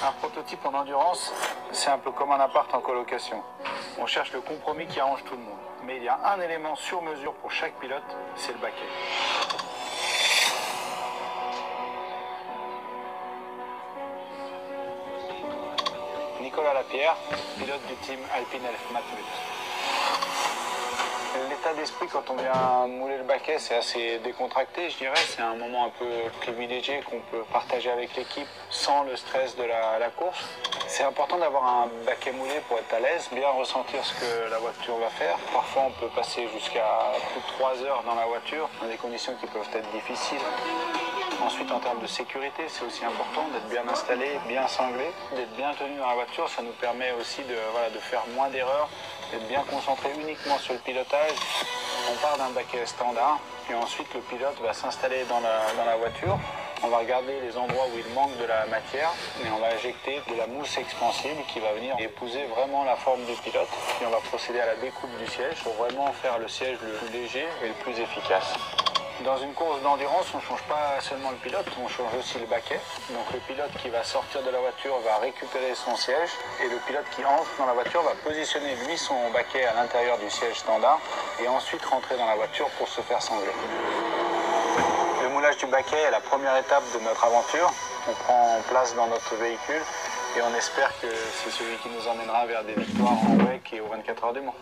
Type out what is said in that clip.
Un prototype en endurance, c'est un peu comme un appart en colocation. On cherche le compromis qui arrange tout le monde. Mais il y a un élément sur mesure pour chaque pilote, c'est le baquet. Nicolas Lapierre, pilote du team Alpine Elf Matmut. L'état d'esprit quand on vient mouler le baquet, c'est assez décontracté, je dirais. C'est un moment un peu privilégié qu'on peut partager avec l'équipe sans le stress de la course. C'est important d'avoir un baquet moulé pour être à l'aise, bien ressentir ce que la voiture va faire. Parfois, on peut passer jusqu'à plus de 3 heures dans la voiture, dans des conditions qui peuvent être difficiles. Ensuite, en termes de sécurité, c'est aussi important d'être bien installé, bien cinglé, d'être bien tenu dans la voiture. Ça nous permet aussi de faire moins d'erreurs, d'être bien concentré uniquement sur le pilotage. On part d'un baquet standard et ensuite le pilote va s'installer dans la voiture. On va regarder les endroits où il manque de la matière et on va injecter de la mousse expansible qui va venir épouser vraiment la forme du pilote. Et on va procéder à la découpe du siège pour vraiment faire le siège le plus léger et le plus efficace. Dans une course d'endurance, on ne change pas seulement le pilote, on change aussi le baquet. Donc le pilote qui va sortir de la voiture va récupérer son siège et le pilote qui entre dans la voiture va positionner lui son baquet à l'intérieur du siège standard et ensuite rentrer dans la voiture pour se faire sangler. Le moulage du baquet est la première étape de notre aventure. On prend place dans notre véhicule et on espère que c'est celui qui nous emmènera vers des victoires en WEC et aux 24 heures du Mans.